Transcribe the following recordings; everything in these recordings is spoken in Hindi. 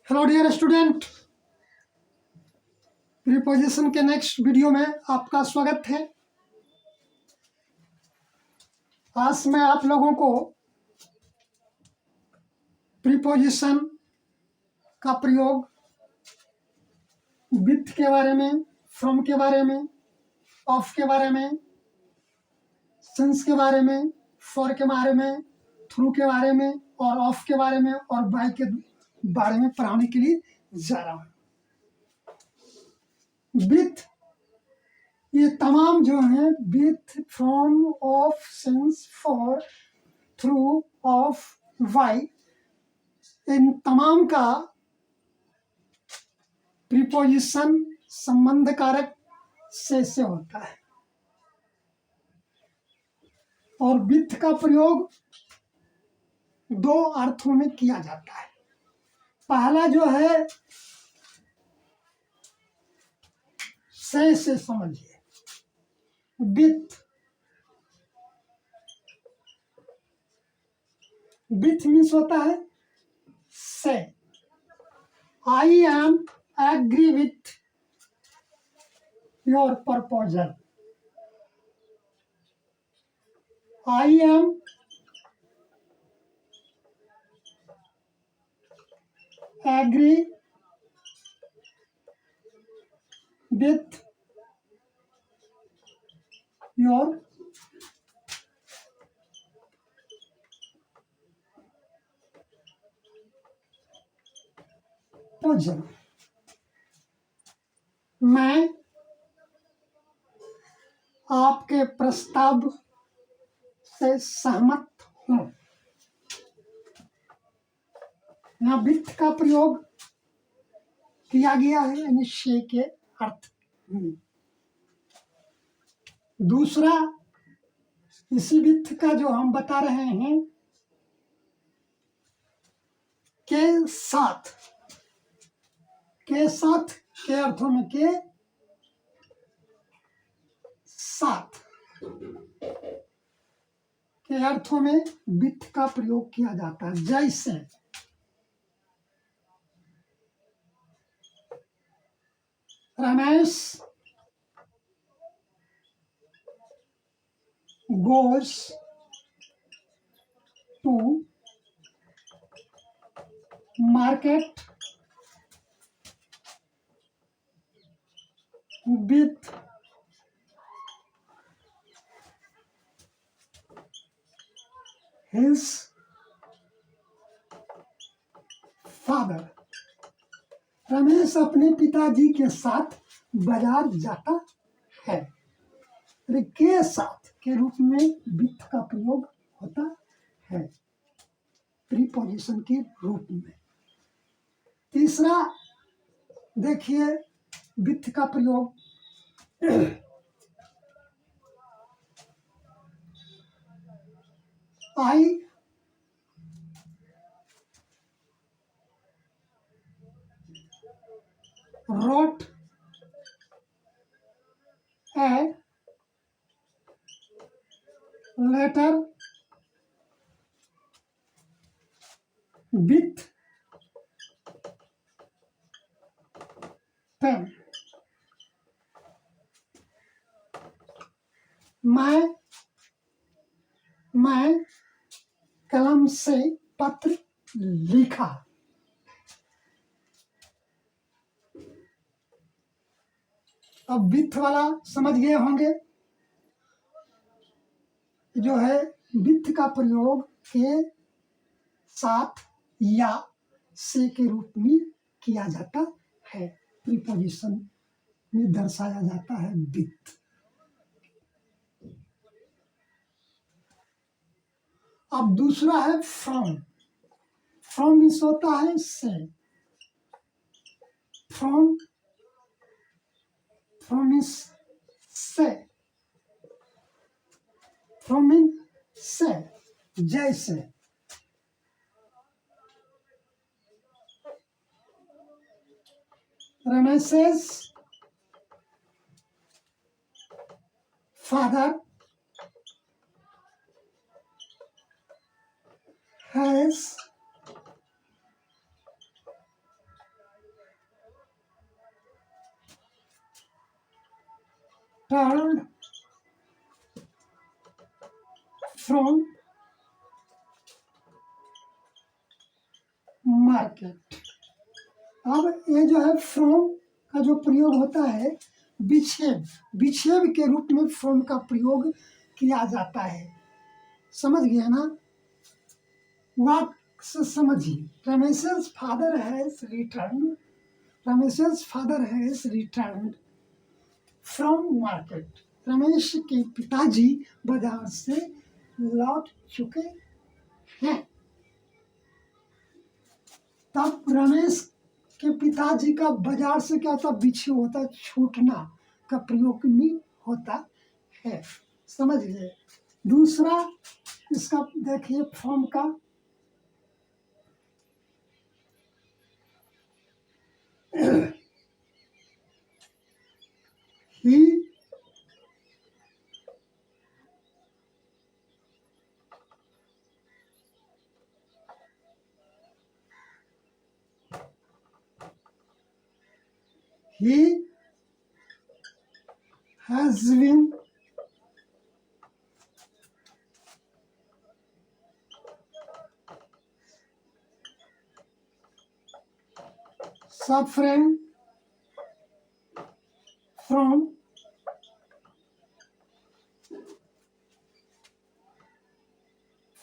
हेलो डियर स्टूडेंट, प्रीपोजिशन के नेक्स्ट वीडियो में आपका स्वागत है। आज मैं आप लोगों को प्रीपोजिशन का प्रयोग विथ के बारे में, फ्रॉम के बारे में, ऑफ के बारे में, सिंस के बारे में, फॉर के बारे में, थ्रू के बारे में और ऑफ के बारे में और बाय के बारे में पढ़ाने के लिए जा रहा हूँ। विथ, ये तमाम जो है with, from, of, since, for, through, of, why, इन तमाम का प्रीपोजिशन संबंध कारक से होता है और विथ का प्रयोग दो अर्थों में किया जाता है। पहला जो है से समझिए, विथ मीन्स होता है से। I am agree with your proposal. I am agree with your proposal. मैं आपके प्रस्ताव से सहमत हूं। यहाँ विथ का प्रयोग किया गया है, यानी से के अर्थ में। दूसरा, इसी विथ का जो हम बता रहे हैं के साथ, के साथ के अर्थों में के साथ के अर्थों में विथ का प्रयोग किया जाता है। जैसे Ramesh goes to market with his father। Ramesh अपने पिताजी के साथ बाजार जाता है। के साथ के रूप में विथ का प्रयोग होता है प्रीपोजिशन के रूप में। तीसरा देखिए विथ का प्रयोग आई wrote a letter with pen। मैं कलम से पत्र लिखा। अब विथ वाला समझ गए होंगे, जो है विथ का प्रयोग के साथ या से के रूप में किया जाता है, प्रीपोजिशन में दर्शाया जाता है विथ। अब दूसरा है फ्रॉम। फ्रॉम मीन्स होता है से। फ्रॉम मीन्स से। फ्रॉम मीन्स से। जैसे रमेश's father has returned from market। अब ये जो है फ्रॉम का जो प्रयोग होता है विच्छेद, विच्छेद के रूप में फ्रॉम का प्रयोग किया जाता है। समझ गया ना? वाक्य से समझिए। रमेश's father has returned, रमेश's father has returned from market। Ramesh के पिताजी बाजार से लौट चुके हैं। तब रमेश के पिताजी का बाजार से क्या होता, विच्छेद होता, छूटना का प्रयोग भी होता है। समझ गए? दूसरा इसका देखिए फॉर्म का, ही has been suffering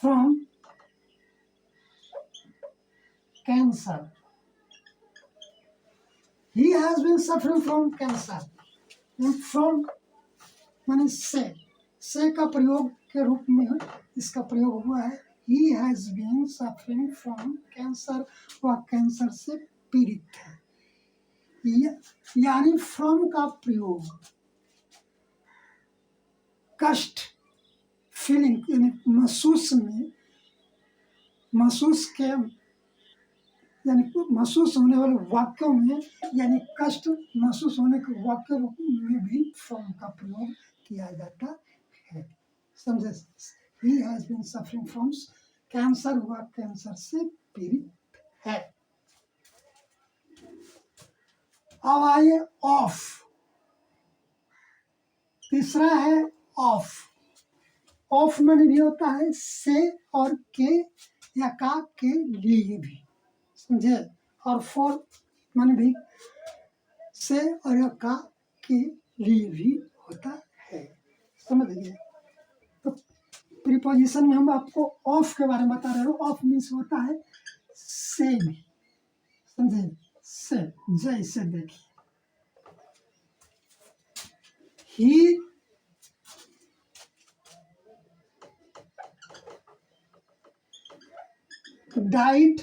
from cancer। He has been suffering from cancer। From माने से का प्रयोग के रूप में इसका प्रयोग हुआ है। He has been suffering from cancer, वह कैंसर से पीड़ित है। यानी फ्रॉम का प्रयोग कष्ट, फीलिंग यानी महसूस में, महसूस के यानी महसूस होने वाले वाक्यों में, यानी कष्ट महसूस होने के वाक्य में भी फ्रॉम का प्रयोग किया जाता है। समझे? He has been suffering from cancer, हुआ कैंसर से पीड़ित है। अब आइए ऑफ। तीसरा है ऑफ। ऑफ में भी होता है से और के या का के लिए भी। समझे? और फॉर माने भी से और का के लिए भी होता है। समझ गए? तो प्रीपोजिशन में हम आपको ऑफ के बारे में बता रहे हो। ऑफ मीन्स होता है से भी। समझे? से जैसे देखिए, ही died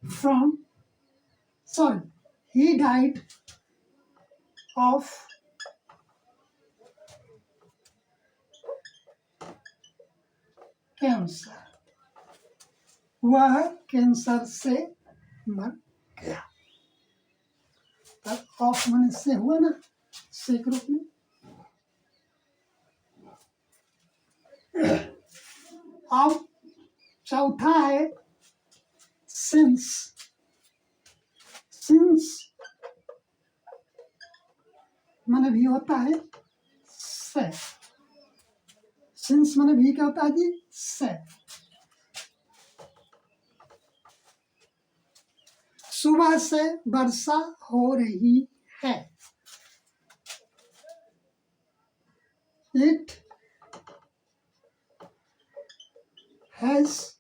from, sorry, he died of cancer, वह कैंसर से मर गया। तब ऑफ माने से हुआ ना, से के रूप में। अब चौथा है सिंस। सिंस माने भी होता है से। सिंस माने भी क्या होता है जी? से। सुबह से वर्षा हो रही है। It has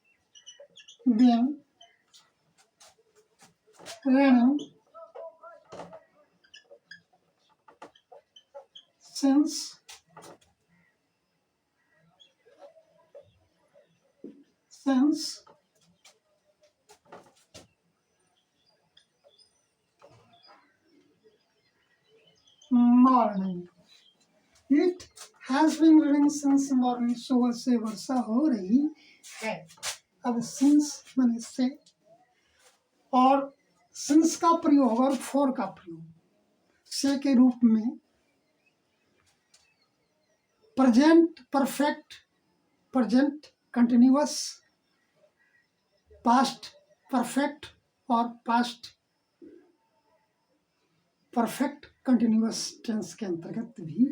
been raining since morning। It has been raining since morning। सुबह से वर्षा हो रही है। अब since माने से, और since का प्रयोग और for का प्रयोग से के रूप में present perfect, present continuous, past perfect और पास्ट परफेक्ट कंटिन्यूअस टेंस के अंतर्गत भी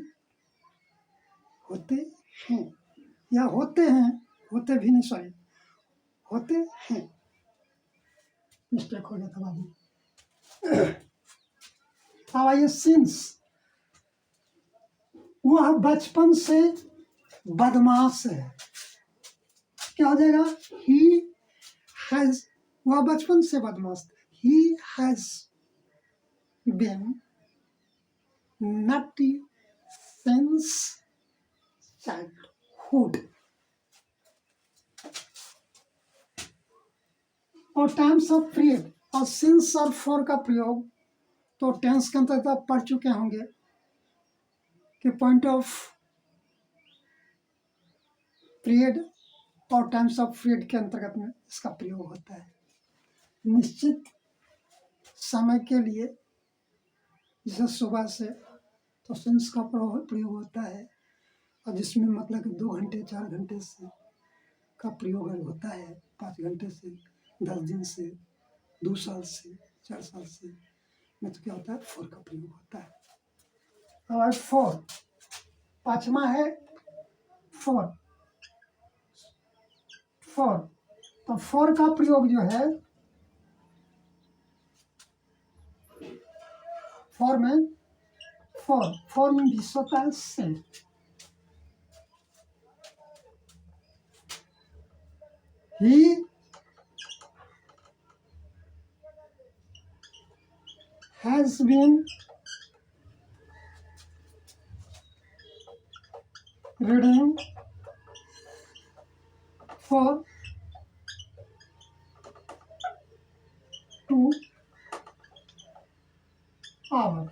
होते हैं, या होते हैं, होते भी नहीं, सॉरी, होते हैं, मिस्टेक हो गया था बाबू। अब आइए सिंस, वह बचपन से बदमाश है, क्या हो जाएगा? ही हैज, वह बचपन से बदमाश, he has been naughty since childhood. और टाइम्स ऑफ पीरियड और सिंस और फॉर का प्रयोग तो टेंस के अंतर्गत आप पढ़ चुके होंगे कि पॉइंट ऑफ पीरियड और टाइम्स ऑफ पीरियड के अंतर्गत में इसका प्रयोग होता है। निश्चित समय के लिए, जैसे सुबह से, तो सिंस का प्रयोग होता है, और जिसमें मतलब कि 2 घंटे 4 घंटे से का प्रयोग होता है, 5 घंटे से, 10 दिन से, 2 साल से, 4 साल से, में तो क्या होता है? फॉर का प्रयोग होता है। और फॉर, पांचवा है फॉर। फॉर, तो फॉर का प्रयोग जो है, फॉर में, फॉर में भी होता है से। ही has been reading for 2 hours।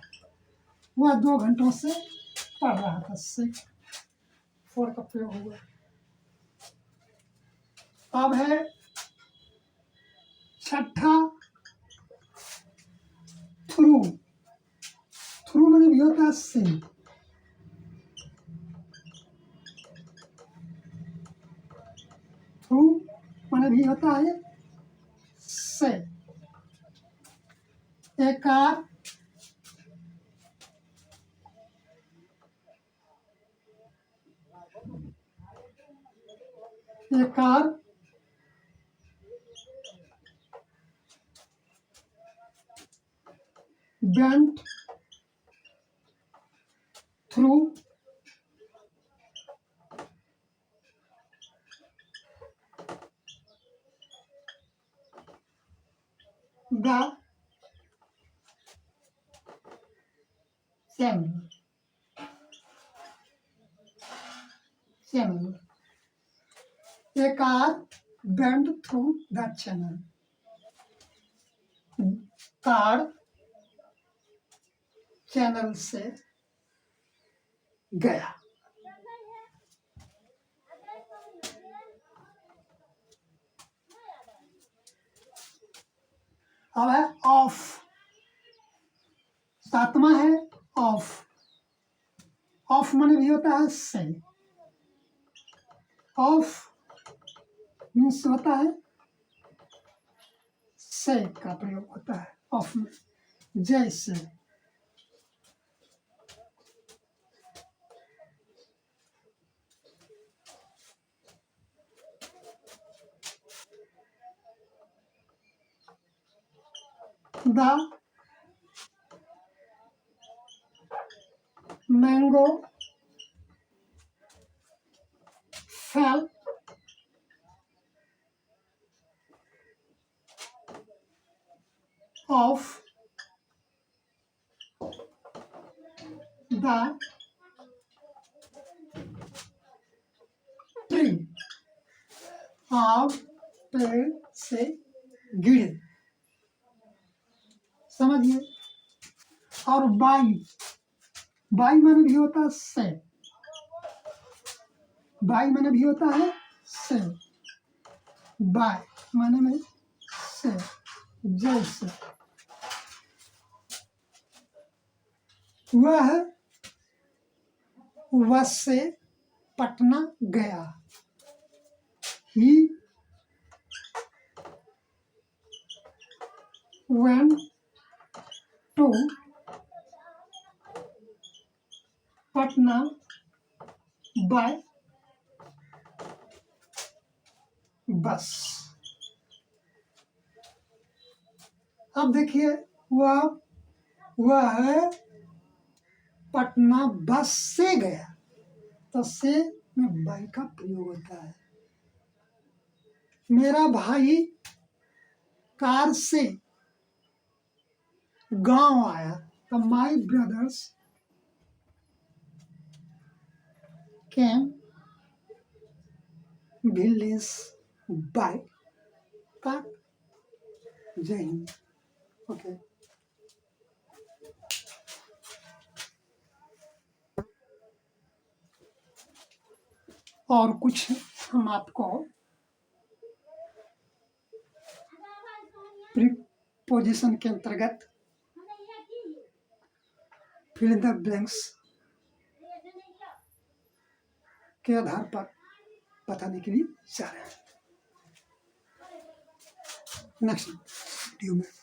वह 2 घंटों से पढ़ रहा था, से फॉर का प्रयोग हुआ। अब है छठा थ्रू। थ्रू में भी होता है से। थ्रू माने भी होता है से। एक कार, एक car went through the channel। A car went through the channel। Car channel से गया। अब है ऑफ, सातवां है ऑफ। ऑफ माने भी होता है से। ऑफ मीन्स होता है से का प्रयोग होता है ऑफ में, जैसे the mango fell off the tree। आम पेड़ से गिरे, समझिए। और बाई, बाई माने भी होता है से। बाई माने भी होता है से। बाय माने में से, जैसे वह से पटना गया। He went to बस। अब देखिए वह पटना बस से गया, तो से में बाई का प्रयोग होता है। मेरा भाई कार से गांव आया, तो my brothers came village by car. जय हिंद। ओके। और कुछ हम आपको प्रीपोजिशन के अंतर्गत फिल द ब्लैंक्स के आधार पर बताने के लिए जा रहे हैं नेक्स्ट वीडियो में।